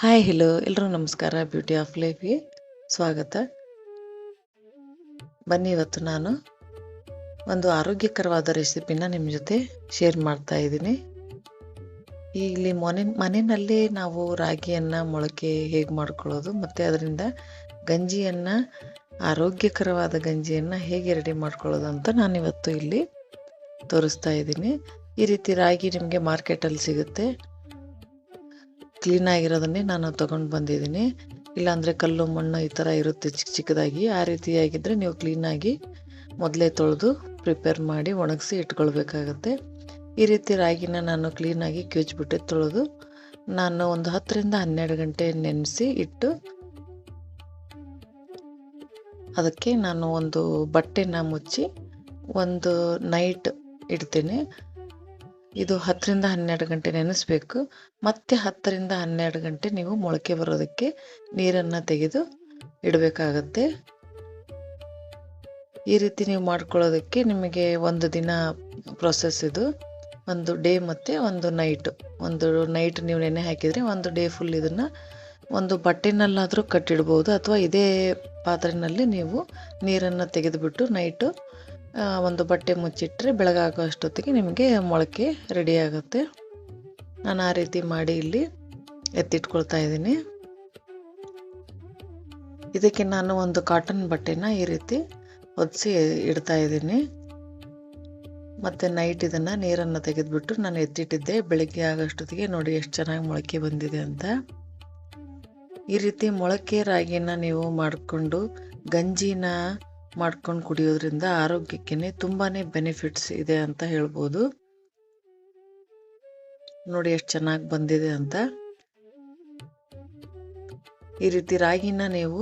Hi hello ಎಲ್ರೂ ನಮಸ್ಕಾರ. Beauty of ಲೈಫ್ಗೆ ಸ್ವಾಗತ. ಬನ್ನಿ, ಇವತ್ತು ನಾನು ಒಂದು ಆರೋಗ್ಯಕರವಾದ ರೆಸಿಪಿನ ನಿಮ್ಮ ಜೊತೆ ಶೇರ್ ಮಾಡ್ತಾ ಇದ್ದೀನಿ. ಇಲ್ಲಿ ಮನೆಯಲ್ಲಿ ನಾವು ರಾಗಿಯನ್ನು ಮೊಳಕೆ ಹೇಗೆ ಮಾಡ್ಕೊಳ್ಳೋದು ಮತ್ತು ಅದರಿಂದ ಗಂಜಿಯನ್ನು, ಆರೋಗ್ಯಕರವಾದ ಗಂಜಿಯನ್ನು ಹೇಗೆ ರೆಡಿ ಮಾಡ್ಕೊಳ್ಳೋದು ಅಂತ ನಾನಿವತ್ತು ಇಲ್ಲಿ ತೋರಿಸ್ತಾ ಇದ್ದೀನಿ. ಈ ರೀತಿ ರಾಗಿ ನಿಮಗೆ ಮಾರ್ಕೆಟಲ್ಲಿ ಸಿಗುತ್ತೆ. ಕ್ಲೀನ್ ಆಗಿರೋದನ್ನೇ ನಾನು ತೊಗೊಂಡು ಬಂದಿದ್ದೀನಿ. ಇಲ್ಲಾಂದರೆ ಕಲ್ಲು ಮಣ್ಣು ಈ ಥರ ಇರುತ್ತೆ ಚಿಕ್ಕ ಚಿಕ್ಕದಾಗಿ. ಆ ರೀತಿಯಾಗಿದ್ದರೆ ನೀವು ಕ್ಲೀನಾಗಿ ಮೊದಲೇ ತೊಳೆದು ಪ್ರಿಪೇರ್ ಮಾಡಿ ಒಣಗಿಸಿ ಇಟ್ಕೊಳ್ಬೇಕಾಗತ್ತೆ. ಈ ರೀತಿ ರಾಗಿನ ನಾನು ಕ್ಲೀನಾಗಿ ಕ್ಯೂಚ್ಬಿಟ್ಟು ತೊಳೆದು ನಾನು ಒಂದು 10ರಿಂದ 12 ಗಂಟೆ ನೆನೆಸಿ ಇಟ್ಟು ಅದಕ್ಕೆ ನಾನು ಒಂದು ಬಟ್ಟೆನ ಮುಚ್ಚಿ ಒಂದು ನೈಟ್ ಇಡ್ತೇನೆ. ಇದು 10ರಿಂದ 12 ಗಂಟೆ ನೆನೆಸ್ಬೇಕು. ಮತ್ತೆ 10ರಿಂದ 12 ಗಂಟೆ ನೀವು ಮೊಳಕೆ ಬರೋದಕ್ಕೆ ನೀರನ್ನು ತೆಗೆದು ಇಡಬೇಕಾಗತ್ತೆ. ಈ ರೀತಿ ನೀವು ಮಾಡ್ಕೊಳ್ಳೋದಕ್ಕೆ ನಿಮಗೆ ಒಂದು ದಿನ ಪ್ರೊಸೆಸ್ ಇದು. ಒಂದು ಡೇ ಮತ್ತು ಒಂದು ನೈಟ್ ನೀವು ನೆನೆ ಹಾಕಿದರೆ ಒಂದು ಡೇ ಫುಲ್ ಇದನ್ನು ಒಂದು ಬಟ್ಟೆನಲ್ಲಾದರೂ ಕಟ್ಟಿಡ್ಬೋದು, ಅಥವಾ ಇದೇ ಪಾತ್ರೆಯಲ್ಲಿ ನೀವು ನೀರನ್ನು ತೆಗೆದುಬಿಟ್ಟು ನೈಟು ಒಂದು ಬಟ್ಟೆ ಮುಚ್ಚಿಟ್ರೆ ಬೆಳಗಾಗೋ ಅಷ್ಟೊತ್ತಿಗೆ ನಿಮಗೆ ಮೊಳಕೆ ರೆಡಿ ಆಗುತ್ತೆ. ನಾನು ಆ ರೀತಿ ಮಾಡಿ ಇಲ್ಲಿ ಎತ್ತಿಟ್ಕೊಳ್ತಾ ಇದ್ದೀನಿ. ಇದಕ್ಕೆ ನಾನು ಒಂದು ಕಾಟನ್ ಬಟ್ಟೆನ ಈ ರೀತಿ ಹೊದಿಸಿ ಇಡ್ತಾ ಇದ್ದೀನಿ. ಮತ್ತು ನೈಟ್ ಇದನ್ನು ನೀರನ್ನು ತೆಗೆದುಬಿಟ್ಟು ನಾನು ಎತ್ತಿಟ್ಟಿದ್ದೆ. ಬೆಳಗ್ಗೆ ಆಗೋಷ್ಟೊತ್ತಿಗೆ ನೋಡಿ ಎಷ್ಟು ಚೆನ್ನಾಗಿ ಮೊಳಕೆ ಬಂದಿದೆ ಅಂತ. ಈ ರೀತಿ ಮೊಳಕೆ ರಾಗಿನ ನೀವು ಮಾಡಿಕೊಂಡು ಗಂಜಿನ ಮಾಡ್ಕೊಂಡು ಕುಡಿಯೋದ್ರಿಂದ ಆರೋಗ್ಯಕ್ಕೆ ತುಂಬಾ ಬೆನಿಫಿಟ್ಸ್ ಇದೆ ಅಂತ ಹೇಳ್ಬೋದು. ನೋಡಿ ಎಷ್ಟು ಚೆನ್ನಾಗಿ ಬಂದಿದೆ ಅಂತ. ಈ ರೀತಿ ರಾಗಿನ ನೀವು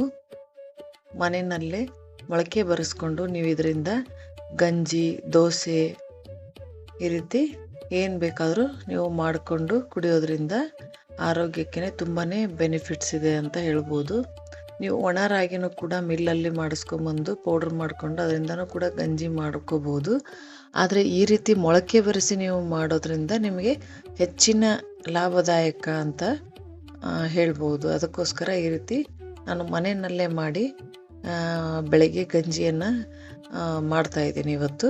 ಮನೆಯಲ್ಲೇ ಮೊಳಕೆ ಬರೆಸ್ಕೊಂಡು ನೀವು ಇದರಿಂದ ಗಂಜಿ, ದೋಸೆ ಈ ರೀತಿ ಏನು ಬೇಕಾದರೂ ನೀವು ಮಾಡಿಕೊಂಡು ಕುಡಿಯೋದ್ರಿಂದ ಆರೋಗ್ಯಕ್ಕೆ ತುಂಬಾ ಬೆನಿಫಿಟ್ಸ್ ಇದೆ ಅಂತ ಹೇಳ್ಬೋದು. ನೀವು ಒಣ ರಾಗಿನೂ ಕೂಡ ಮಿಲ್ಲಲ್ಲಿ ಮಾಡಿಸ್ಕೊಂಬಂದು ಪೌಡ್ರ್ ಮಾಡಿಕೊಂಡು ಅದರಿಂದನೂ ಕೂಡ ಗಂಜಿ ಮಾಡ್ಕೋಬೋದು. ಆದರೆ ಈ ರೀತಿ ಮೊಳಕೆ ಬರೆಸಿ ನೀವು ಮಾಡೋದ್ರಿಂದ ನಿಮಗೆ ಹೆಚ್ಚಿನ ಲಾಭದಾಯಕ ಅಂತ ಹೇಳ್ಬೋದು. ಅದಕ್ಕೋಸ್ಕರ ಈ ರೀತಿ ನಾನು ಮನೆಯಲ್ಲೇ ಮಾಡಿ ಬೆಳಗ್ಗೆ ಗಂಜಿಯನ್ನು ಮಾಡ್ತಾಯಿದ್ದೀನಿ ಇವತ್ತು.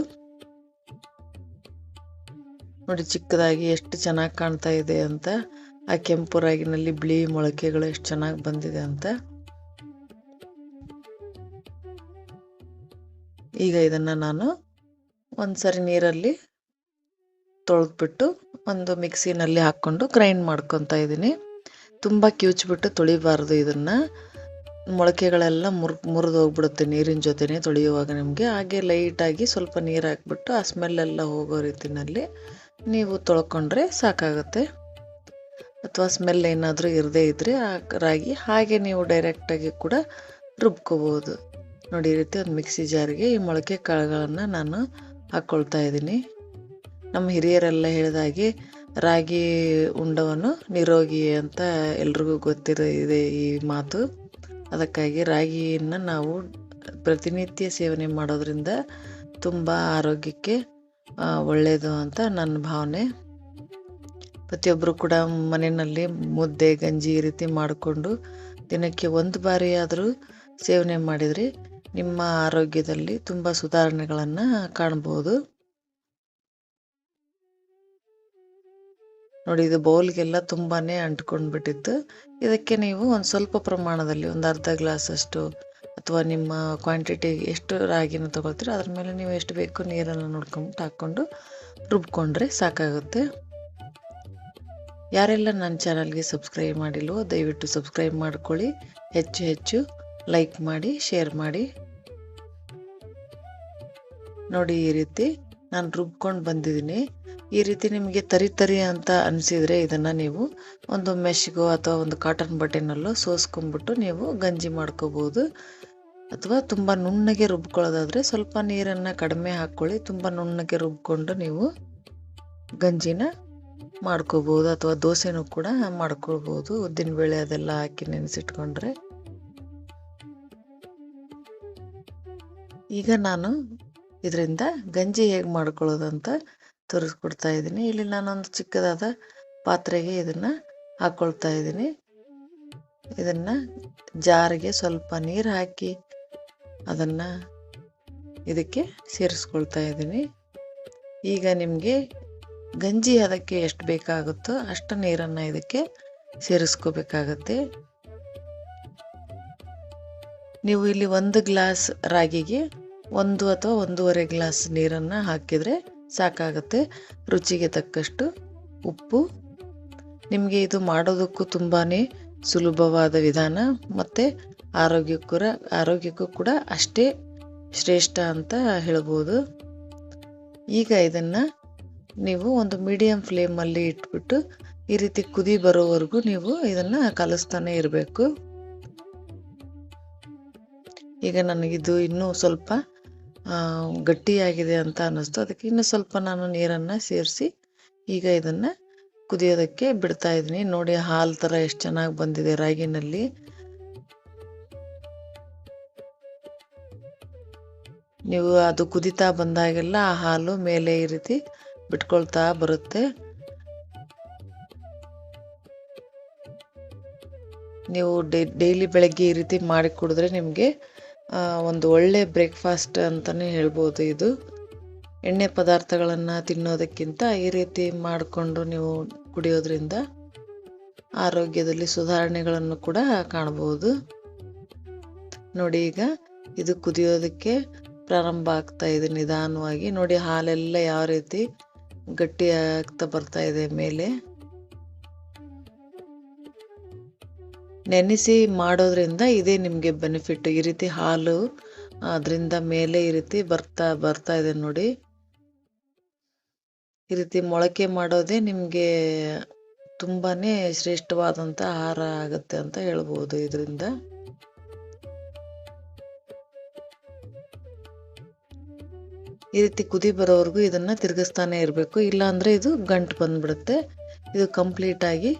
ನೋಡಿ ಚಿಕ್ಕದಾಗಿ ಎಷ್ಟು ಚೆನ್ನಾಗಿ ಕಾಣ್ತಾ ಇದೆ ಅಂತ. ಆ ಕೆಂಪು ರಾಗಿನಲ್ಲಿ ಬಿಳಿ ಮೊಳಕೆಗಳು ಎಷ್ಟು ಚೆನ್ನಾಗಿ ಬಂದಿದೆ ಅಂತ. ಈಗ ಇದನ್ನು ನಾನು ಒಂದು ಸರಿ ನೀರಲ್ಲಿ ತೊಳೆದ್ಬಿಟ್ಟು ಒಂದು ಮಿಕ್ಸಿನಲ್ಲಿ ಹಾಕ್ಕೊಂಡು ಗ್ರೈಂಡ್ ಮಾಡ್ಕೊತಾ ಇದ್ದೀನಿ. ತುಂಬ ಕಿವುಚ್ಬಿಟ್ಟು ತೊಳಿಬಾರ್ದು ಇದನ್ನು. ಮೊಳಕೆಗಳೆಲ್ಲ ಮುರಿದು ಹೋಗ್ಬಿಡುತ್ತೆ ನೀರಿನ ಜೊತೆನೇ ತೊಳೆಯುವಾಗ ನಿಮಗೆ. ಹಾಗೆ ಲೈಟಾಗಿ ಸ್ವಲ್ಪ ನೀರು ಹಾಕ್ಬಿಟ್ಟು ಆ ಸ್ಮೆಲ್ಲೆಲ್ಲ ಹೋಗೋ ರೀತಿಯಲ್ಲಿ ನೀವು ತೊಳ್ಕೊಂಡ್ರೆ ಸಾಕಾಗುತ್ತೆ. ಅಥವಾ ಸ್ಮೆಲ್ ಏನಾದರೂ ಇರದೇ ಇದ್ದರೆ ಆ ರಾಗಿ ಹಾಗೆ ನೀವು ಡೈರೆಕ್ಟಾಗಿ ಕೂಡ ರುಬ್ಕೋಬೋದು. ನೋಡಿ ಈ ರೀತಿ ಒಂದು ಮಿಕ್ಸಿ ಜಾರಿಗೆ ಈ ಮೊಳಕೆ ಕಾಳುಗಳನ್ನು ನಾನು ಹಾಕ್ಕೊಳ್ತಾ ಇದ್ದೀನಿ. ನಮ್ಮ ಹಿರಿಯರೆಲ್ಲ ಹೇಳಿದಾಗೆ ರಾಗಿ ಉಂಡವನು ನಿರೋಗಿ ಅಂತ ಎಲ್ರಿಗೂ ಗೊತ್ತಿದೆ ಈ ಮಾತು. ಅದಕ್ಕಾಗಿ ರಾಗಿಯನ್ನು ನಾವು ಪ್ರತಿನಿತ್ಯ ಸೇವನೆ ಮಾಡೋದ್ರಿಂದ ತುಂಬ ಆರೋಗ್ಯಕ್ಕೆ ಒಳ್ಳೆಯದು ಅಂತ ನನ್ನ ಭಾವನೆ. ಪ್ರತಿಯೊಬ್ಬರು ಕೂಡ ಮನೆಯಲ್ಲಿ ಮುದ್ದೆ, ಗಂಜಿ ಈ ರೀತಿ ಮಾಡಿಕೊಂಡು ದಿನಕ್ಕೆ ಒಂದು ಬಾರಿ ಆದರೂ ಸೇವನೆ ಮಾಡಿದರೆ ನಿಮ್ಮ ಆರೋಗ್ಯದಲ್ಲಿ ತುಂಬ ಸುಧಾರಣೆಗಳನ್ನು ಕಾಣ್ಬೋದು. ನೋಡಿ ಇದು ಬೌಲ್ಗೆಲ್ಲ ತುಂಬಾ ಅಂಟ್ಕೊಂಡ್ಬಿಟ್ಟಿತ್ತು. ಇದಕ್ಕೆ ನೀವು ಒಂದು ಸ್ವಲ್ಪ ಪ್ರಮಾಣದಲ್ಲಿ ಒಂದು ಅರ್ಧ ಗ್ಲಾಸಷ್ಟು ಅಥವಾ ನಿಮ್ಮ ಕ್ವಾಂಟಿಟಿ ಎಷ್ಟು ರಾಗಿನ ತೊಗೊಳ್ತೀರೋ ಅದ್ರ ಮೇಲೆ ನೀವು ಎಷ್ಟು ಬೇಕು ನೀರನ್ನು ನೋಡ್ಕೊಂಬಿಟ್ಟು ಹಾಕ್ಕೊಂಡು ರುಬ್ಕೊಂಡ್ರೆ ಸಾಕಾಗುತ್ತೆ. ಯಾರೆಲ್ಲ ನನ್ನ ಚಾನಲ್ಗೆ ಸಬ್ಸ್ಕ್ರೈಬ್ ಮಾಡಿಲ್ವೋ ದಯವಿಟ್ಟು ಸಬ್ಸ್ಕ್ರೈಬ್ ಮಾಡ್ಕೊಳ್ಳಿ. ಹೆಚ್ಚು ಲೈಕ್ ಮಾಡಿ, ಶೇರ್ ಮಾಡಿ. ನೋಡಿ ಈ ರೀತಿ ನಾನು ರುಬ್ಕೊಂಡು ಬಂದಿದ್ದೀನಿ. ಈ ರೀತಿ ನಿಮಗೆ ತರಿ ಅಂತ ಅನಿಸಿದರೆ ಇದನ್ನು ನೀವು ಒಂದು ಮೆಶ್ಗೋ ಅಥವಾ ಒಂದು ಕಾಟನ್ ಬಟ್ಟೆನಲ್ಲೋ ಸೋಸ್ಕೊಂಡ್ಬಿಟ್ಟು ನೀವು ಗಂಜಿ ಮಾಡ್ಕೋಬೋದು. ಅಥವಾ ತುಂಬ ನುಣ್ಣಗೆ ರುಬ್ಕೊಳ್ಳೋದಾದರೆ ಸ್ವಲ್ಪ ನೀರನ್ನು ಕಡಿಮೆ ಹಾಕ್ಕೊಳ್ಳಿ. ತುಂಬ ನುಣ್ಣಗೆ ರುಬ್ಕೊಂಡು ನೀವು ಗಂಜಿನ ಮಾಡ್ಕೋಬೋದು. ಅಥವಾ ದೋಸೆನೂ ಕೂಡ ಮಾಡ್ಕೊಳ್ಬೋದು. ಉದ್ದಿನಬೇಳೆ ಅದೆಲ್ಲ ಹಾಕಿ ನೆನೆಸಿಟ್ಕೊಂಡ್ರೆ. ಈಗ ನಾನು ಇದರಿಂದ ಗಂಜಿ ಹೇಗೆ ಮಾಡ್ಕೊಳ್ಳೋದಂತ ತೋರಿಸ್ಕೊಡ್ತಾ ಇದ್ದೀನಿ. ಇಲ್ಲಿ ನಾನೊಂದು ಚಿಕ್ಕದಾದ ಪಾತ್ರೆಗೆ ಇದನ್ನು ಹಾಕ್ಕೊಳ್ತಾ ಇದ್ದೀನಿ. ಇದನ್ನು ಜಾರಿಗೆ ಸ್ವಲ್ಪ ನೀರು ಹಾಕಿ ಅದನ್ನು ಇದಕ್ಕೆ ಸೇರಿಸ್ಕೊಳ್ತಾ ಇದ್ದೀನಿ. ಈಗ ನಿಮಗೆ ಗಂಜಿ ಅದಕ್ಕೆ ಎಷ್ಟು ಬೇಕಾಗುತ್ತೋ ಅಷ್ಟು ನೀರನ್ನು ಇದಕ್ಕೆ ಸೇರಿಸ್ಕೋಬೇಕಾಗತ್ತೆ. ನೀವು ಇಲ್ಲಿ 1 ಗ್ಲಾಸ್ ರಾಗಿಗೆ 1 ಅಥವಾ 1.5 ಗ್ಲಾಸ್ ನೀರನ್ನು ಹಾಕಿದರೆ ಸಾಕಾಗುತ್ತೆ. ರುಚಿಗೆ ತಕ್ಕಷ್ಟು ಉಪ್ಪು. ನಿಮಗೆ ಇದು ಮಾಡೋದಕ್ಕೂ ತುಂಬಾ ಸುಲಭವಾದ ವಿಧಾನ ಮತ್ತು ಆರೋಗ್ಯಕ್ಕೂ ಕೂಡ ಅಷ್ಟೇ ಶ್ರೇಷ್ಠ ಅಂತ ಹೇಳ್ಬೋದು. ಈಗ ಇದನ್ನು ನೀವು ಒಂದು ಮೀಡಿಯಂ ಫ್ಲೇಮಲ್ಲಿ ಇಟ್ಬಿಟ್ಟು ಈ ರೀತಿ ಕುದಿ ಬರೋವರೆಗೂ ನೀವು ಇದನ್ನು ಕಲಿಸ್ತಾನೆ ಇರಬೇಕು. ಈಗ ನನಗಿದು ಇನ್ನೂ ಸ್ವಲ್ಪ ಗಟ್ಟಿಯಾಗಿದೆ ಅಂತ ಅನ್ನಿಸ್ತು. ಅದಕ್ಕೆ ಇನ್ನೂ ಸ್ವಲ್ಪ ನಾನು ನೀರನ್ನು ಸೇರಿಸಿ ಈಗ ಇದನ್ನು ಕುದಿಯೋದಕ್ಕೆ ಬಿಡ್ತಾ ಇದ್ದೀನಿ. ನೋಡಿ ಹಾಲು ಥರ ಎಷ್ಟು ಚೆನ್ನಾಗಿ ಬಂದಿದೆ ರಾಗಿನಲ್ಲಿ. ನೀವು ಅದು ಕುದಿತಾ ಬಂದಾಗೆಲ್ಲ ಆ ಹಾಲು ಮೇಲೆ ಈ ರೀತಿ ಬಿಟ್ಕೊಳ್ತಾ ಬರುತ್ತೆ. ನೀವು ಡೈಲಿ ಬೆಳಗ್ಗೆ ಈ ರೀತಿ ಮಾಡಿ ಕುಡಿದ್ರೆ ನಿಮಗೆ ಒಂದು ಒಳ್ಳೆ ಬ್ರೇಕ್ಫಾಸ್ಟ್ ಅಂತಲೇ ಹೇಳ್ಬೋದು. ಇದು ಎಣ್ಣೆ ಪದಾರ್ಥಗಳನ್ನು ತಿನ್ನೋದಕ್ಕಿಂತ ಈ ರೀತಿ ಮಾಡಿಕೊಂಡು ನೀವು ಕುಡಿಯೋದ್ರಿಂದ ಆರೋಗ್ಯದಲ್ಲಿ ಸುಧಾರಣೆಗಳನ್ನು ಕೂಡ ಕಾಣಬಹುದು. ನೋಡಿ ಈಗ ಇದು ಕುದಿಯೋದಕ್ಕೆ ಪ್ರಾರಂಭ ಆಗ್ತಾ ಇದೆ ನಿಧಾನವಾಗಿ. ನೋಡಿ ಹಾಲೆಲ್ಲ ಯಾವ ರೀತಿ ಗಟ್ಟಿ ಆಗ್ತಾ ಬರ್ತಾ ಇದೆ ಮೇಲೆ. ನೆನೆಸಿ ಮಾಡೋದ್ರಿಂದ ಇದೇ ನಿಮಗೆ ಬೆನಿಫಿಟ್. ಈ ರೀತಿ ಹಾಲು ಅದರಿಂದ ಮೇಲೆ ಈ ರೀತಿ ಬರ್ತಾ ಇದೆ ನೋಡಿ. ಈ ರೀತಿ ಮೊಳಕೆ ಮಾಡೋದೇ ನಿಮಗೆ ತುಂಬಾ ಶ್ರೇಷ್ಠವಾದಂಥ ಆಹಾರ ಆಗುತ್ತೆ ಅಂತ ಹೇಳ್ಬೋದು ಇದರಿಂದ. ಈ ರೀತಿ ಕುದಿ ಬರೋವರೆಗೂ ಇದನ್ನು ತಿರುಗಿಸ್ತಾನೆ ಇರಬೇಕು, ಇಲ್ಲಾಂದರೆ ಇದು ಗಂಟು ಬಂದ್ಬಿಡುತ್ತೆ. ಇದು ಕಂಪ್ಲೀಟಾಗಿ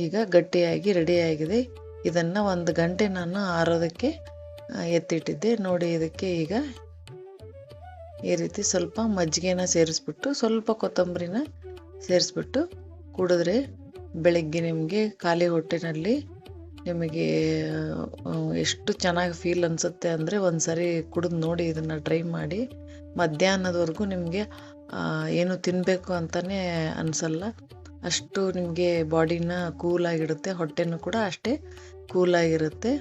ಈಗ ಗಟ್ಟಿಯಾಗಿ ರೆಡಿಯಾಗಿದೆ. ಇದನ್ನು 1 ಗಂಟೆ ನಾನು ಆರೋದಕ್ಕೆ ಎತ್ತಿಟ್ಟಿದ್ದೆ. ನೋಡಿ ಇದಕ್ಕೆ ಈಗ ಈ ರೀತಿ ಸ್ವಲ್ಪ ಮಜ್ಜಿಗೆನ ಸೇರಿಸ್ಬಿಟ್ಟು ಸ್ವಲ್ಪ ಕೊತ್ತಂಬರಿನ ಸೇರಿಸ್ಬಿಟ್ಟು ಕುಡಿದ್ರೆ ಬೆಳಗ್ಗೆ ನಿಮಗೆ ಖಾಲಿ ಹೊಟ್ಟೆನಲ್ಲಿ ನಿಮಗೆ ಎಷ್ಟು ಚೆನ್ನಾಗಿ ಫೀಲ್ ಅನಿಸುತ್ತೆ ಅಂದರೆ ಒಂದು ಸರಿ ಕುಡಿದು ನೋಡಿ, ಇದನ್ನು ಟ್ರೈ ಮಾಡಿ. ಮಧ್ಯಾಹ್ನದವರೆಗೂ ನಿಮಗೆ ಏನು ತಿನ್ನಬೇಕು ಅಂತಲೇ ಅನಿಸಲ್ಲ, ಅಷ್ಟು ನಿಮಗೆ ಬಾಡಿನ ಕೂಲಾಗಿರುತ್ತೆ, ಹೊಟ್ಟೆನೂ ಕೂಡ ಅಷ್ಟೇ ಕೂಲಾಗಿರುತ್ತೆ.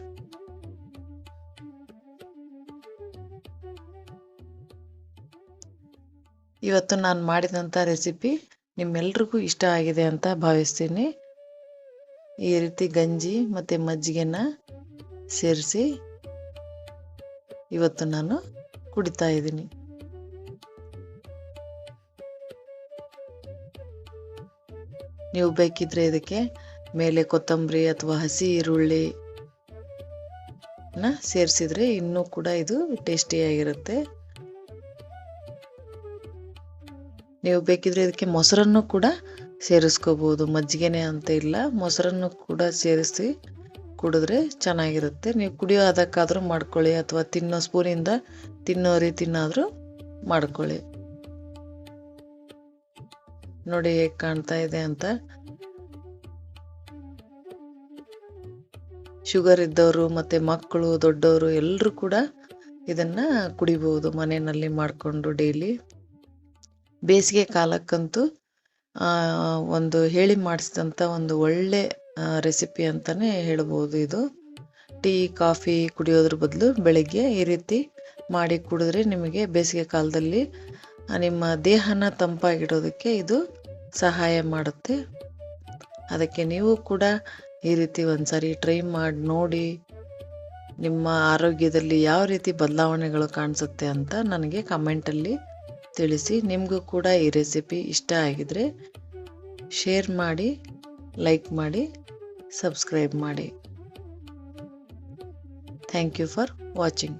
ಇವತ್ತು ನಾನು ಮಾಡಿದಂಥ ರೆಸಿಪಿ ನಿಮ್ಮೆಲ್ರಿಗೂ ಇಷ್ಟ ಆಗಿದೆ ಅಂತ ಭಾವಿಸ್ತೀನಿ. ಈ ರೀತಿ ಗಂಜಿ ಮತ್ತು ಮಜ್ಜಿಗೆನ ಸೇರಿಸಿ ಇವತ್ತು ನಾನು ಕುಡಿತಾ ಇದ್ದೀನಿ. ನೀವು ಬೇಕಿದ್ರೆ ಇದಕ್ಕೆ ಮೇಲೆ ಕೊತ್ತಂಬರಿ ಅಥವಾ ಹಸಿ ಈರುಳ್ಳಿ ಸೇರಿಸಿದ್ರೆ ಇನ್ನೂ ಕೂಡ ಇದು ಟೇಸ್ಟಿಯಾಗಿರುತ್ತೆ. ನೀವು ಬೇಕಿದ್ರೆ ಇದಕ್ಕೆ ಮೊಸರನ್ನು ಕೂಡ ಸೇರಿಸ್ಕೋಬಹುದು, ಮಜ್ಜಿಗೆನೆ ಅಂತ ಇಲ್ಲ, ಮೊಸರನ್ನು ಕೂಡ ಸೇರಿಸಿ ಕುಡಿದ್ರೆ ಚೆನ್ನಾಗಿರುತ್ತೆ. ನೀವು ಕುಡಿಯೋ ಅದಕ್ಕಾದರೂ ಮಾಡ್ಕೊಳ್ಳಿ ಅಥವಾ ತಿನ್ನೋ ಸ್ಪೂನಿಂದ ತಿನ್ನೋ ರೀತಿನಾದರೂ ಮಾಡ್ಕೊಳ್ಳಿ. ನೋಡಿ ಹೇಗೆ ಕಾಣ್ತಾ ಇದೆ ಅಂತ. ಶುಗರ್ ಇದ್ದವರು ಮತ್ತು ಮಕ್ಕಳು ದೊಡ್ಡವರು ಎಲ್ಲರೂ ಕೂಡ ಇದನ್ನು ಕುಡಿಬೋದು ಮನೆಯಲ್ಲಿ ಮಾಡಿಕೊಂಡು ಡೈಲಿ. ಬೇಸಿಗೆ ಕಾಲಕ್ಕಂತೂ ಒಂದು ಹೇಳಿ ಮಾಡಿಸಿದಂಥ ಒಂದು ಒಳ್ಳೆ ರೆಸಿಪಿ ಅಂತಲೇ ಹೇಳ್ಬೋದು ಇದು. ಟೀ ಕಾಫಿ ಕುಡಿಯೋದ್ರ ಬದಲು ಬೆಳಗ್ಗೆ ಈ ರೀತಿ ಮಾಡಿ ಕುಡಿದ್ರೆ ನಿಮಗೆ ಬೇಸಿಗೆ ಕಾಲದಲ್ಲಿ ನಿಮ್ಮ ದೇಹನ ತಂಪಾಗಿಡೋದಕ್ಕೆ ಇದು ಸಹಾಯ ಮಾಡುತ್ತೆ. ಅದಕ್ಕೆ ನೀವು ಕೂಡ ಈ ರೀತಿ ಒಂದ್ಸರಿ ಟ್ರೈ ಮಾಡಿ ನೋಡಿ, ನಿಮ್ಮ ಆರೋಗ್ಯದಲ್ಲಿ ಯಾವ ರೀತಿ ಬದಲಾವಣೆಗಳು ಕಾಣಿಸುತ್ತೆ ಅಂತ ನನಗೆ ಕಮೆಂಟಲ್ಲಿ ತಿಳಿಸಿ. ನಿಮಗೂ ಕೂಡ ಈ ರೆಸಿಪಿ ಇಷ್ಟ ಆಗಿದ್ರೆ ಶೇರ್ ಮಾಡಿ, ಲೈಕ್ ಮಾಡಿ, ಸಬ್ಸ್ಕ್ರೈಬ್ ಮಾಡಿ. Thank you for watching.